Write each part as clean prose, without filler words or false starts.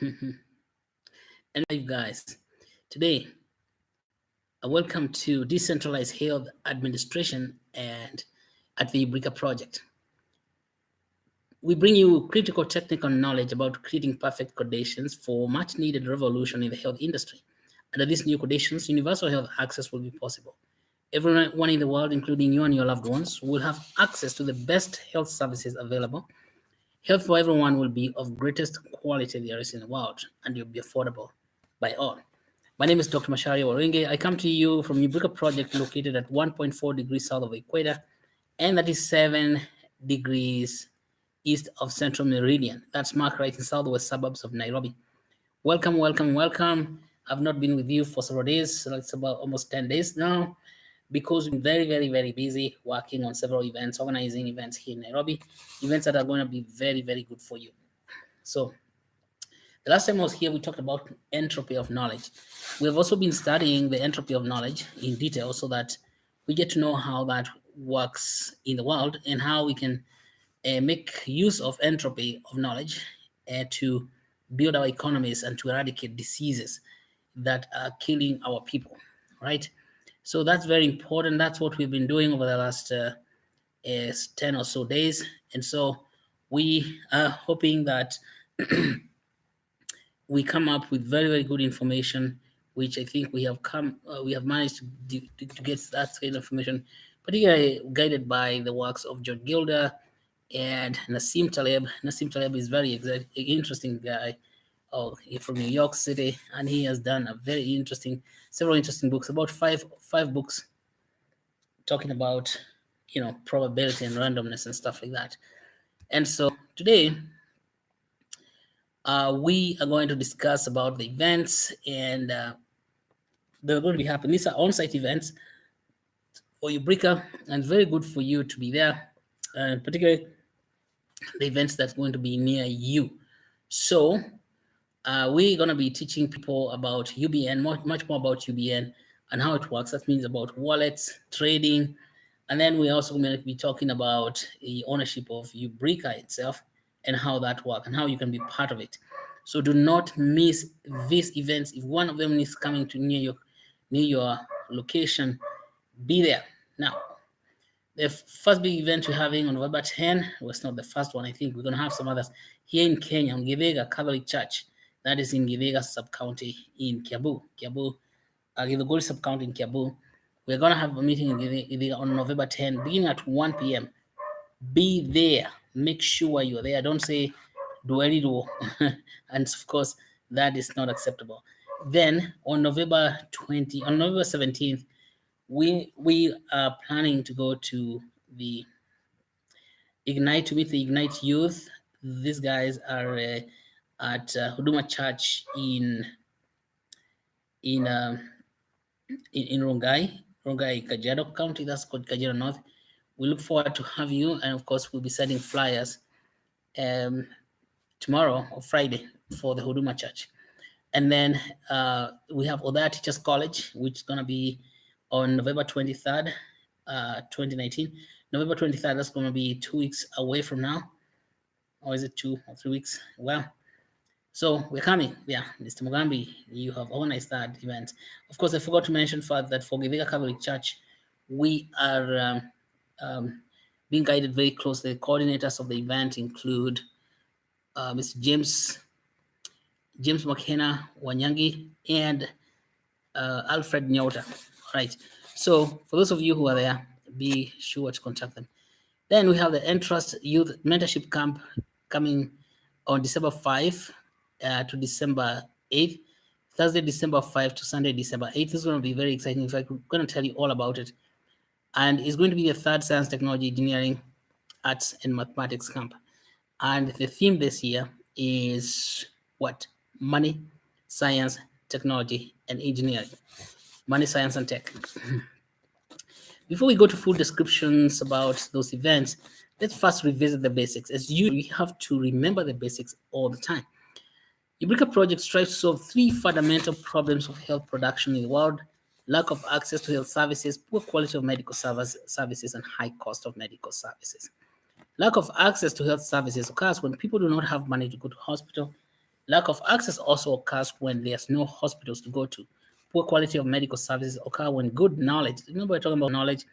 And live guys, today welcome to Decentralized Health Administration and at the Ubrica Project. We bring you critical technical knowledge about creating perfect conditions for much needed revolution in the health industry. Under these new conditions, universal health access will be possible. Everyone in the world, including you and your loved ones, will have access to the best health services available. Health for everyone will be of greatest quality there is in the world, and will be affordable by all. My name is Dr. Mashari Waringe. I come to you from Ubrica Project located at 1.4 degrees south of the equator, and that is 7 degrees east of Central Meridian. That's marked right in southwest suburbs of Nairobi. Welcome, welcome, welcome. I've not been with you for several days, so it's about almost 10 days now, because we're very, very, very busy working on several events, organizing events here in Nairobi, events that are going to be very, very good for you. So the last time I was here, we talked about entropy of knowledge. We have also been studying the entropy of knowledge in detail so that we get to know how that works in the world and how we can make use of entropy of knowledge to build our economies and to eradicate diseases that are killing our people, right? So that's very important. That's what we've been doing over the last 10 or so days. And so we are hoping that we come up with very, very good information, which I think we have managed to get that kind of information, particularly guided by the works of John Gilder and Nassim Taleb. Nassim Taleb is very interesting guy from New York City, and he has done several interesting books, about five books talking about probability and randomness and stuff like that. And so today we are going to discuss about the events and they're going to be happening. These are on-site events for Ubrica, and very good for you to be there, and particularly the events that's going to be near you. So we're going to be teaching people about UBN, much more about UBN and how it works. That means about wallets, trading, and then we're also going to be talking about the ownership of Ubrica itself and how that works and how you can be part of it. So do not miss these events. If one of them is coming to near your location, be there. Now, the first big event we're having on November 10 was not the first one. I think we're going to have some others here in Kenya on Githega Catholic Church. That is in Githega sub-county in Kiambu. Githuguri sub-county in Kiambu. We're going to have a meeting in Githega on November 10, beginning at 1 p.m. Be there. Make sure you're there. Don't say, do I need to? And of course, that is not acceptable. Then on November 17th, we are planning to go to the Ignite to meet the Ignite youth. These guys are at Huduma Church in Rongai, Kajiado County. That's called Kajiado North. We look forward to have you, and of course, we'll be sending flyers tomorrow or Friday for the Huduma Church. And then we have Odaya Teachers College, which is going to be on November 23rd, 2019. November 23rd, that's going to be 2 weeks away from now. Or is it 2 or 3 weeks? Well, so we're coming. Yeah, Mr. Mugambi, you have organized that event. Of course, I forgot to mention that for Githega Catholic Church, we are being guided very closely. The coordinators of the event include Mr. James McKenna Wanyangi and Alfred Nyota. Right. So for those of you who are there, be sure to contact them. Then we have the Entrust Youth Mentorship Camp coming on December 5 to December 8th. Thursday, December 5 to Sunday, December 8th. This is going to be very exciting. In fact, we're going to tell you all about it. And it's going to be the third Science, Technology, Engineering, Arts, and Mathematics camp. And the theme this year is what? Money, science, technology, and engineering. Money, science, and tech. Before we go to full descriptions about those events, let's first revisit the basics. As we have to remember the basics all the time. Ubrica Project strives to solve 3 fundamental problems of health production in the world: lack of access to health services, poor quality of medical services, and high cost of medical services. Lack of access to health services occurs when people do not have money to go to hospital, Lack of access also occurs when there's no hospitals to go to. Poor quality of medical services occur when good knowledge, remember we're talking about knowledge,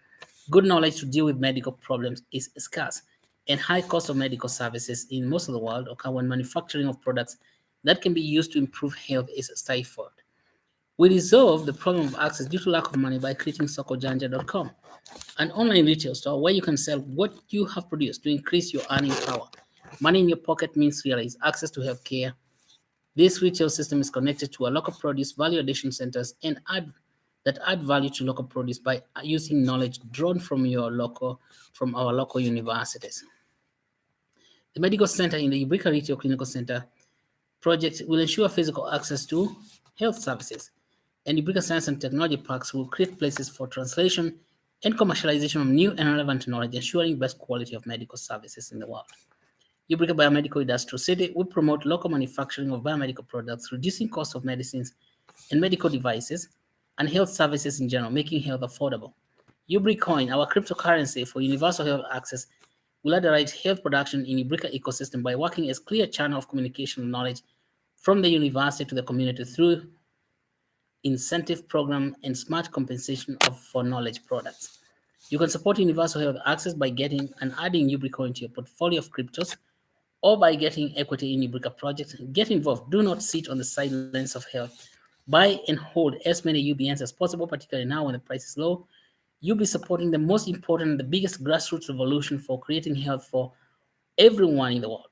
good knowledge to deal with medical problems is scarce. And high cost of medical services in most of the world occur when manufacturing of products that can be used to improve health is stifled. We resolve the problem of access due to lack of money by creating sokojanja.com, an online retail store where you can sell what you have produced to increase your earning power. Money in your pocket means realize access to healthcare. This retail system is connected to our local produce value addition centers and add value to local produce by using knowledge drawn from our local universities. The medical center in the Eureka Retail Clinical Center project will ensure physical access to health services, and Eureka Science and Technology Parks will create places for translation and commercialization of new and relevant knowledge, ensuring best quality of medical services in the world. Eureka Biomedical Industrial City will promote local manufacturing of biomedical products, reducing cost of medicines and medical devices, and health services in general, making health affordable. Coin, our cryptocurrency for universal health access, will underwrite health production in Eureka ecosystem by working as clear channel of communication of knowledge from the university to the community through incentive program and smart compensation for knowledge products. You can support universal health access by getting and adding Coin to your portfolio of cryptos or by getting equity in Eureka projects. Get involved. Do not sit on the sidelines of health. Buy and hold as many UBNs as possible, particularly now when the price is low. You'll be supporting the most important and the biggest grassroots revolution for creating health for everyone in the world.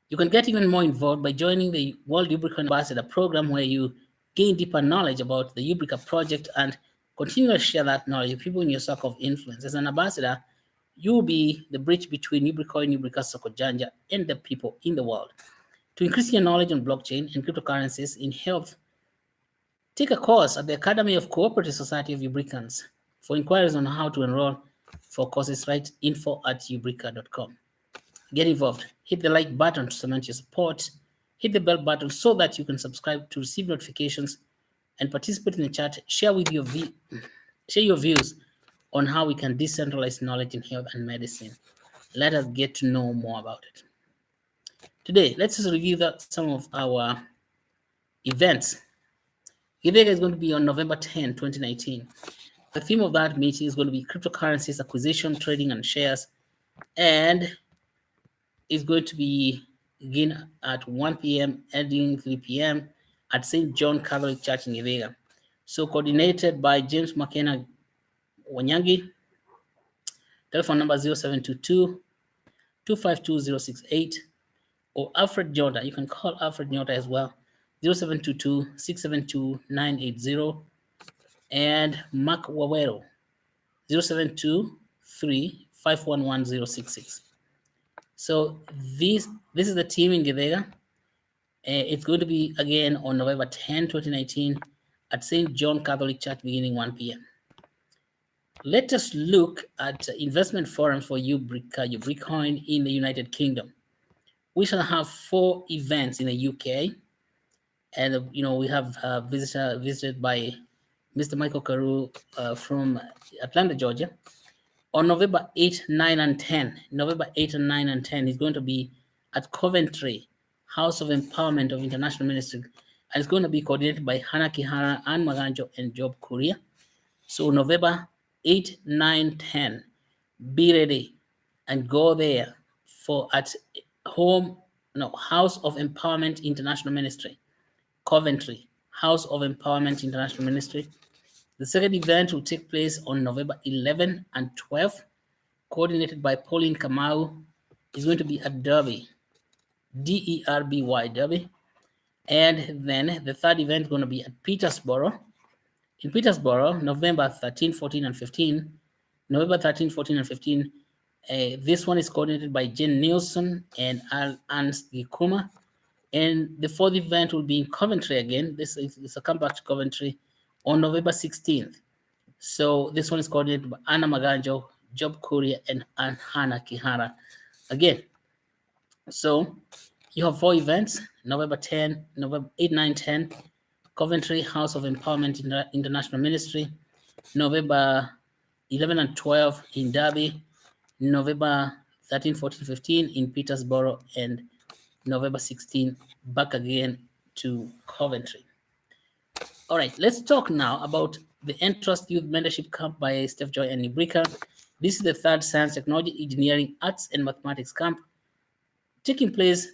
You can get even more involved by joining the World Eureka Ambassador program, where you gain deeper knowledge about the Eureka project and continue to share that knowledge with people in your circle of influence. As an ambassador, you will be the bridge between Eureka and Eureka Sokojanja and the people in the world. To increase your knowledge on blockchain and cryptocurrencies in health, take a course at the Academy of Cooperative Society of Eurekans. For inquiries on how to enroll for courses, write info@eureka.com. Get involved. Hit the like button to cement your support. Hit the bell button so that you can subscribe to receive notifications and participate in the chat. Share your views on how we can decentralize knowledge in health and medicine. Let us get to know more about it. Today, let's just review some of our events. Givega is going to be on November 10, 2019. The theme of that meeting is going to be cryptocurrencies acquisition, trading, and shares. And it's going to be begin at 1 p.m., ending 3 p.m. at St. John Catholic Church in Givega. So coordinated by James McKenna Wanyangi. Telephone number 0722 252 or Alfred Jota. You can call Alfred Jota as well. 0722 672 980 and Mark Wawero 0723 511 066. So this is the team in Givega. It's going to be again on November 10, 2019 at St. John Catholic Church beginning 1 p.m. Let us look at investment forums for Coin in the United Kingdom. We shall have 4 events in the UK, and we have visited by Mr. Michael Carew from Atlanta, Georgia. On November 8, 9, and 10, November 8 and 9 and 10, he's going to be at Coventry, House of Empowerment of International Ministry, and it's going to be coordinated by Hannah Kihara, Anne Maganjo, and Job Korea. So November 8, 9, 10, be ready and go there for House of Empowerment International Ministry, Coventry, House of Empowerment International Ministry. The second event will take place on November 11 and 12, coordinated by Pauline Kamau. Is going to be at Derby, Derby, Derby. And then the third event is going to be at Petersborough. In Petersborough, November 13, 14, and 15. November 13, 14, and 15. This one is coordinated by Jen Nielsen and Ernst Gikuma. And the fourth event will be in Coventry again. This is a comeback to Coventry on November 16th. So this one is coordinated by Anna Maganjo, Job Korea, and Hannah Kihara again. So you have 4 events, November 10, November 8, 9, 10, Coventry, House of Empowerment International Ministry, November 11 and 12 in Derby, November 13, 14, 15 in Petersborough, and November 16, back again to Coventry. All right, let's talk now about the Entrust Youth Mentorship Camp by Stephjoy and Ibrika. This is the third Science, Technology, Engineering, Arts, and Mathematics camp taking place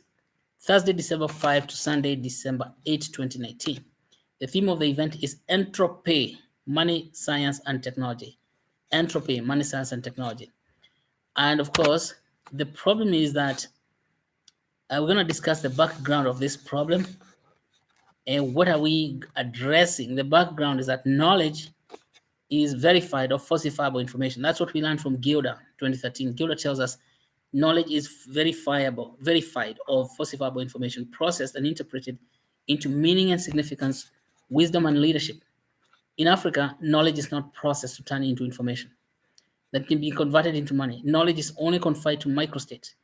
Thursday, December 5 to Sunday, December 8, 2019. The theme of the event is Entropy, Money, Science, and Technology. Entropy, Money, Science, and Technology. And of course, the problem is that we're going to discuss the background of this problem and what are we addressing. The background is that knowledge is verified or falsifiable information. That's what we learned from Gilda 2013. Gilda tells us knowledge is verified or falsifiable information processed and interpreted into meaning and significance, wisdom and leadership. In Africa, knowledge is not processed to turn into information that can be converted into money. Knowledge is only confined to microstates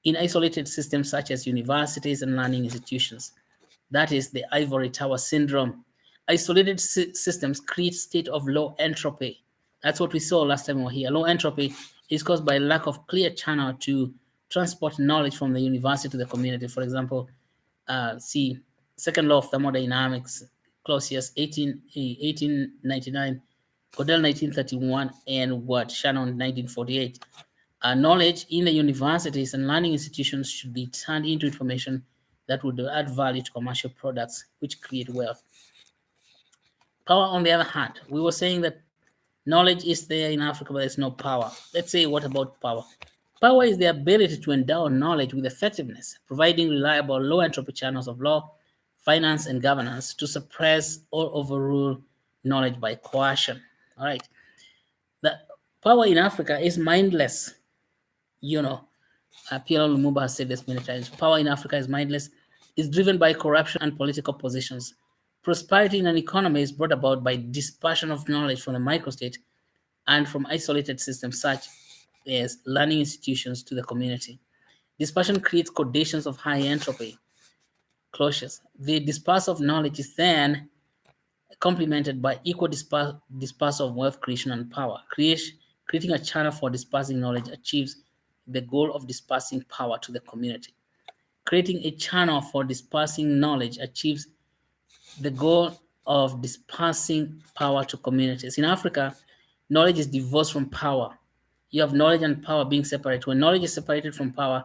in isolated systems such as universities and learning institutions. That is the ivory tower syndrome. Isolated systems create state of low entropy. That's what we saw last time we were here. Low entropy is caused by lack of clear channel to transport knowledge from the university to the community. For example, see second law of thermodynamics, Clausius 1899, Godel 1931, and Shannon 1948. Knowledge in the universities and learning institutions should be turned into information that would add value to commercial products which create wealth. Power, on the other hand, we were saying that knowledge is there in Africa, but there's no power. Let's say, what about power? Power is the ability to endow knowledge with effectiveness, providing reliable low entropy channels of law, finance, and governance to suppress or overrule knowledge by coercion. All right. The power in Africa is mindless. Pierre Lumumba has said this many times. Power in Africa is mindless, is driven by corruption and political positions. Prosperity in an economy is brought about by dispersion of knowledge from the microstate and from isolated systems such as learning institutions to the community. Dispersion creates conditions of high entropy, closures. The dispersal of knowledge is then complemented by equal dispersal of wealth creation and power. Creating a channel for dispersing knowledge achieves the goal of dispersing power to the community. Creating a channel for dispersing knowledge achieves the goal of dispersing power to communities. In Africa, knowledge is divorced from power. You have knowledge and power being separated. When knowledge is separated from power,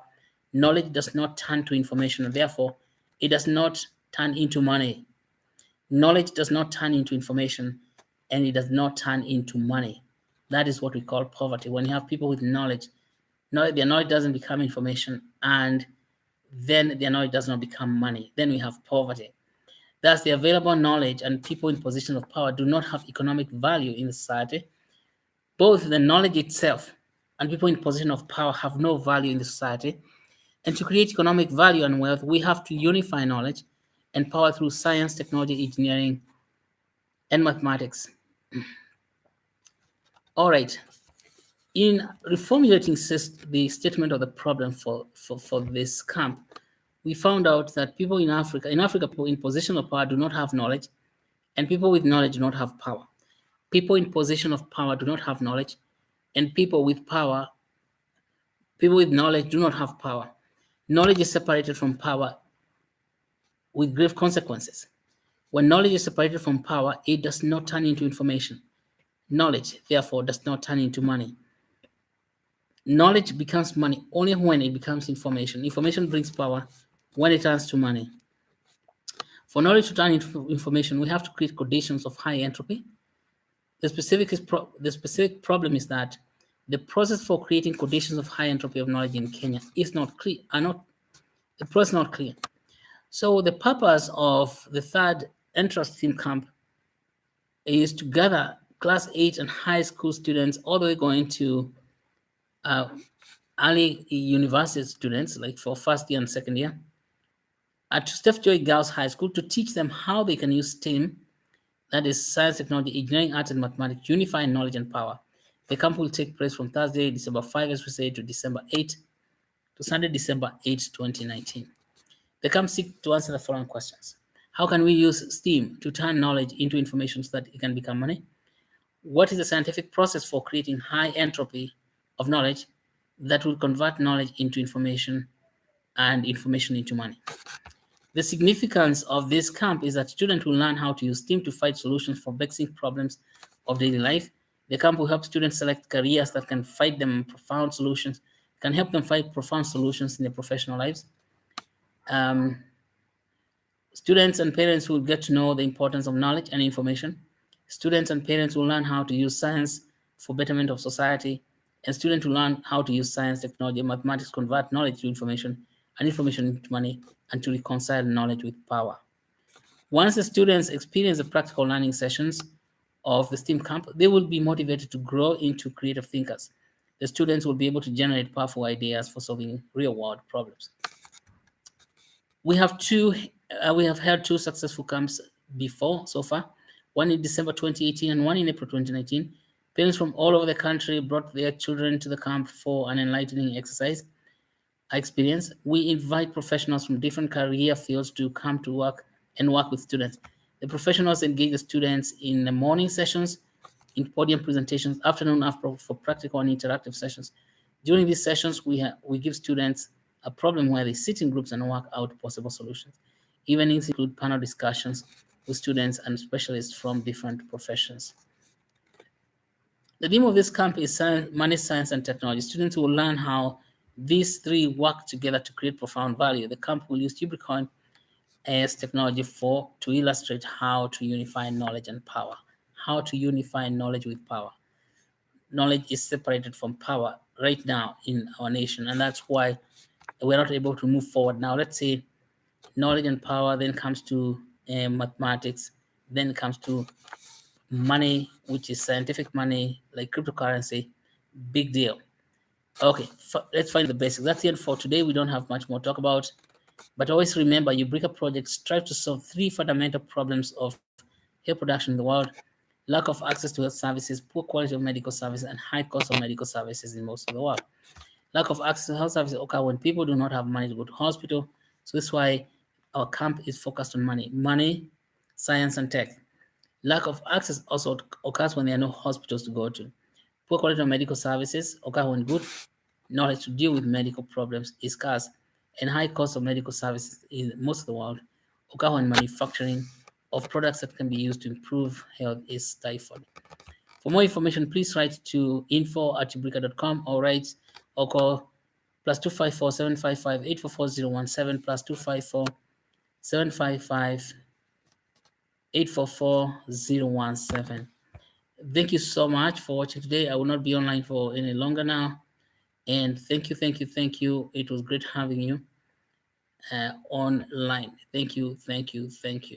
knowledge does not turn to information, and therefore, it does not turn into money. Knowledge does not turn into information, and it does not turn into money. That is what we call poverty. When you have people with knowledge, their knowledge doesn't become information, and then their knowledge does not become money. Then we have poverty. Thus, the available knowledge and people in positions of power do not have economic value in society. Both the knowledge itself and people in position of power have no value in the society. And to create economic value and wealth, we have to unify knowledge and power through science, technology, engineering, and mathematics. All right. In reformulating the statement of the problem for this camp, we found out that people in Africa, people in position of power do not have knowledge, and people with knowledge do not have power. People in position of power do not have knowledge, and people with knowledge do not have power. Knowledge is separated from power with grave consequences. When knowledge is separated from power, it does not turn into information. Knowledge, therefore, does not turn into money. Knowledge becomes money only when it becomes information. Information brings power when it turns to money. For knowledge to turn into information, we have to create conditions of high entropy. The specific problem is that the process for creating conditions of high entropy of knowledge in Kenya is not clear. The process is not clear. So the purpose of the third Entrust team camp is to gather class 8 and high school students all the way going to early university students, like for first year and second year, to Stephjoy Girls High School to teach them how they can use STEAM, that is science, technology, engineering, arts, and mathematics, unify knowledge and power. The camp will take place from Thursday, December 5, as we say, to December 8, to Sunday, December 8, 2019. The camp seeks to answer the following questions. How can we use STEAM to turn knowledge into information so that it can become money? What is the scientific process for creating high entropy of knowledge that will convert knowledge into information and information into money. The significance of this camp is that students will learn how to use STEAM to find solutions for vexing problems of daily life. The camp will help students select careers that can find them profound solutions, can help them find profound solutions in their professional lives. Um, Students and parents will get to know the importance of knowledge and information. Students and parents will learn how to use science for betterment of society, and students will learn how to use science, technology, and mathematics to convert knowledge to information and information into money, and to reconcile knowledge with power. Once the students experience the practical learning sessions of the STEAM camp, they will be motivated to grow into creative thinkers. The students will be able to generate powerful ideas for solving real-world problems. We have two. We have had two successful camps before so far. One in December 2018 and one in April 2019. Parents from all over the country brought their children to the camp for an enlightening exercise experience. We invite professionals from different career fields to come to work and work with students. The professionals engage the students in the morning sessions, in podium presentations, afternoon after for practical and interactive sessions. During these sessions, we give students a problem where they sit in groups and work out possible solutions. Evenings include panel discussions with students and specialists from different professions. The theme of this camp is science, money, science, and technology. Students will learn how these three work together to create profound value. The camp will use Ubicoin as technology to illustrate how to unify knowledge and power. How to unify knowledge with power. Knowledge is separated from power right now in our nation, and that's why we're not able to move forward. Now, let's say knowledge and power, then comes to mathematics, then comes to money, which is scientific money, like cryptocurrency. Big deal. Okay, let's find the basics. That's it for today. We don't have much more to talk about. But always remember, Eureka projects strive to solve three fundamental problems of health production in the world: lack of access to health services, poor quality of medical services, and high cost of medical services in most of the world. Lack of access to health services occur when people do not have money to go to hospital. So that's why our camp is focused on money, science, and tech. Lack of access also occurs when there are no hospitals to go to. Poor quality of medical services occur when good knowledge to deal with medical problems is scarce, and high cost of medical services in most of the world occur when manufacturing of products that can be used to improve health is stifled. For more information, please write to info@ubrica.com or call +254 755 844 +254 755 Thank you so much for watching today. I will not be online for any longer now. And thank you, thank you, thank you. It was great having you online. Thank you, thank you, thank you.